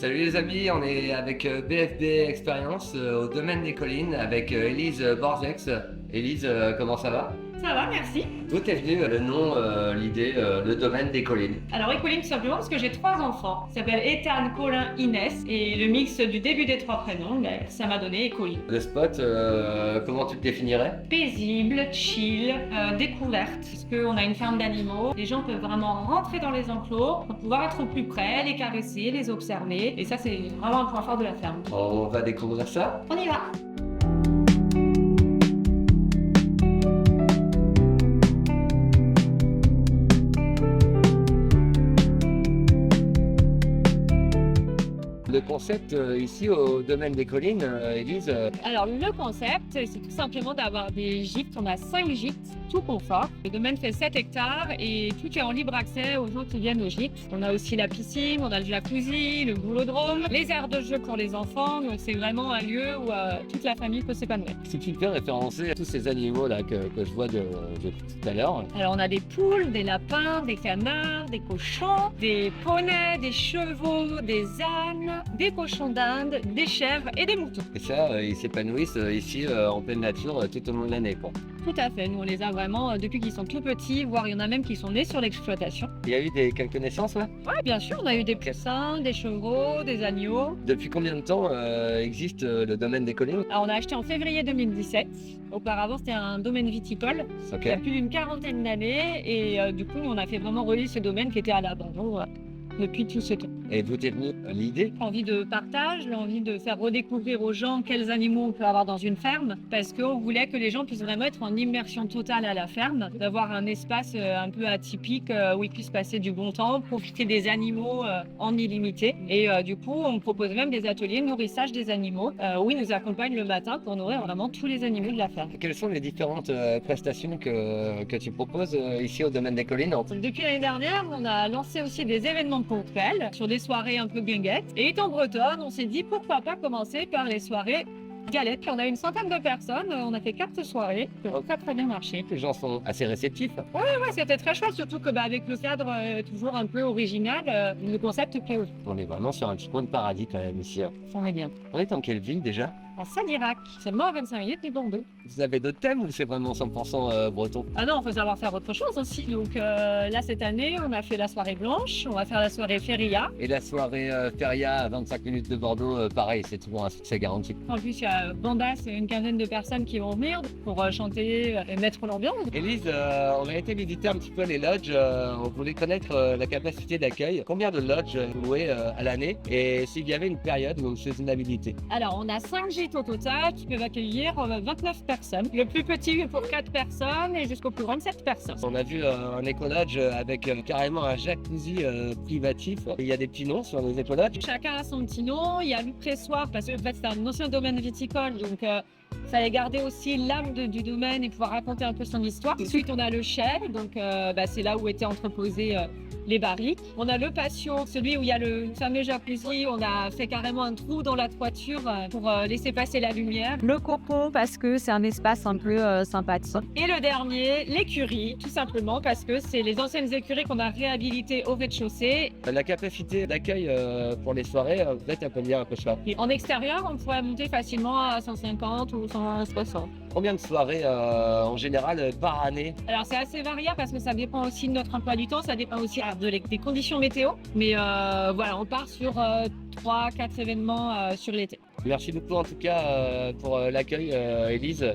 Salut les amis, on est avec BFB Expérience au domaine des collines avec Élise Borzex. Élise, comment ça va? Ça va, merci. D'où est venu le nom, l'idée, le domaine des collines? Alors, Écoline, tout simplement parce que j'ai 3 enfants. Ils s'appellent Ethan, Colin, Inès. Et le mix du début des 3 prénoms, ça m'a donné Écoline. Le spot, comment tu le définirais? Paisible, chill, découverte. Parce qu'on a une ferme d'animaux. Les gens peuvent vraiment rentrer dans les enclos pour pouvoir être au plus près, les caresser, les observer. Et ça, c'est vraiment un point fort de la ferme. On va découvrir ça. On y va. Le concept ici au domaine des collines, Élise, Alors, le concept, c'est tout simplement d'avoir des gîtes. On a 5 gîtes, tout confort. Le domaine fait 7 hectares et tout est en libre accès aux gens qui viennent au gîte. On a aussi la piscine, on a le jacuzzi, le boulodrome, les aires de jeu pour les enfants. Donc, c'est vraiment un lieu où toute la famille peut s'épanouir. si tu peux référencer tous ces animaux là que je vois depuis tout à l'heure. Alors, on a des poules, des lapins, des canards, des cochons, des poneys, des chevaux, des ânes, des cochons d'Inde, des chèvres et des moutons. Et ça, ils s'épanouissent ici en pleine nature tout au long de l'année, quoi. Tout à fait. Nous, on les a vraiment depuis qu'ils sont tout petits, voire il y en a même qui sont nés sur l'exploitation. Il y a eu quelques naissances, ouais. Ouais, bien sûr, on a eu des poussins, des chevreaux, des agneaux. Depuis combien de temps existe le domaine des collines? Alors, on a acheté en février 2017. Auparavant, c'était un domaine viticole. Ok. Il y a plus d'une quarantaine d'années. Et du coup, nous, on a fait vraiment relier ce domaine qui était à l'abandon depuis tout ce temps. Et d'où est venue l'idée? Envie de partage, l'envie de faire redécouvrir aux gens quels animaux on peut avoir dans une ferme, parce qu'on voulait que les gens puissent vraiment être en immersion totale à la ferme, d'avoir un espace un peu atypique où ils puissent passer du bon temps, profiter des animaux en illimité. Et du coup, on propose même des ateliers nourrissage des animaux où ils nous accompagnent le matin pour nourrir vraiment tous les animaux de la ferme. Quelles sont les différentes prestations que tu proposes ici au domaine des collines? Donc, depuis l'année dernière, on a lancé aussi des événements ponctuels sur des soirées un peu guinguettes. Et étant bretonne, on s'est dit pourquoi pas commencer par les soirées galettes. On a une centaine de personnes, on a fait 4 soirées, ça a très bien marché. Les gens sont assez réceptifs. Ouais, c'était très chouette, surtout que avec le cadre toujours un peu original, le concept plaît aussi. On est vraiment sur un petit coin de paradis quand même ici. On est bien. On est dans quelle ville déjà? À Sadirac, seulement à 25 minutes du Bordeaux. Vous avez d'autres thèmes ou c'est vraiment 100% breton? Ah non, on peut savoir faire autre chose aussi. Donc là, cette année, on a fait la soirée blanche, on va faire la soirée feria. Et la soirée feria à 25 minutes de Bordeaux, pareil, c'est toujours un succès garanti. En plus, il y a Bandas et une quinzaine de personnes qui vont venir pour chanter et mettre l'ambiance. Élise, on a été visiter un petit peu les lodges, on voulait connaître la capacité d'accueil. Combien de lodges vous louez à l'année et s'il y avait une période ou une saisonnalité? Alors, on a 5 gîtes au total qui peuvent accueillir 29 personnes. Le plus petit pour 4 personnes et jusqu'au plus grand 7 personnes. On a vu un écolodge avec carrément un jacuzzi privatif. Il y a des petits noms sur les écolodges. Chacun a son petit nom. Il y a le pressoir parce que en fait, c'est un ancien domaine viticole. Donc, fallait garder aussi l'âme du domaine et pouvoir raconter un peu son histoire. Ensuite, on a le chai, donc c'est là où étaient entreposés les barriques. On a le patio, celui où il y a le fameux jacuzzi. On a fait carrément un trou dans la toiture pour laisser passer la lumière. Le cocon, parce que c'est un espace un peu sympathique. Et le dernier, l'écurie, tout simplement parce que c'est les anciennes écuries qu'on a réhabilitées au rez-de-chaussée. La capacité d'accueil pour les soirées, vous êtes à combien à peu près? Et en extérieur, on pourrait monter facilement à 150 ou 160. Combien de soirées en général par année? Alors c'est assez variable parce que ça dépend aussi de notre emploi du temps, ça dépend aussi des conditions météo. Mais voilà, on part sur 3-4 événements sur l'été. Merci beaucoup en tout cas pour l'accueil, Élise.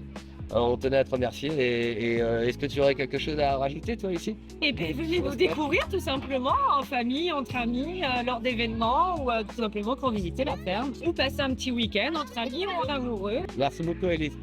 On tenait à te remercier et est-ce que tu aurais quelque chose à rajouter toi ici? Et bien venez nous découvrir tout simplement en famille, entre amis, lors d'événements ou tout simplement pour visiter la ferme ou passer un petit week-end entre amis ou en amoureux. Merci beaucoup Élise.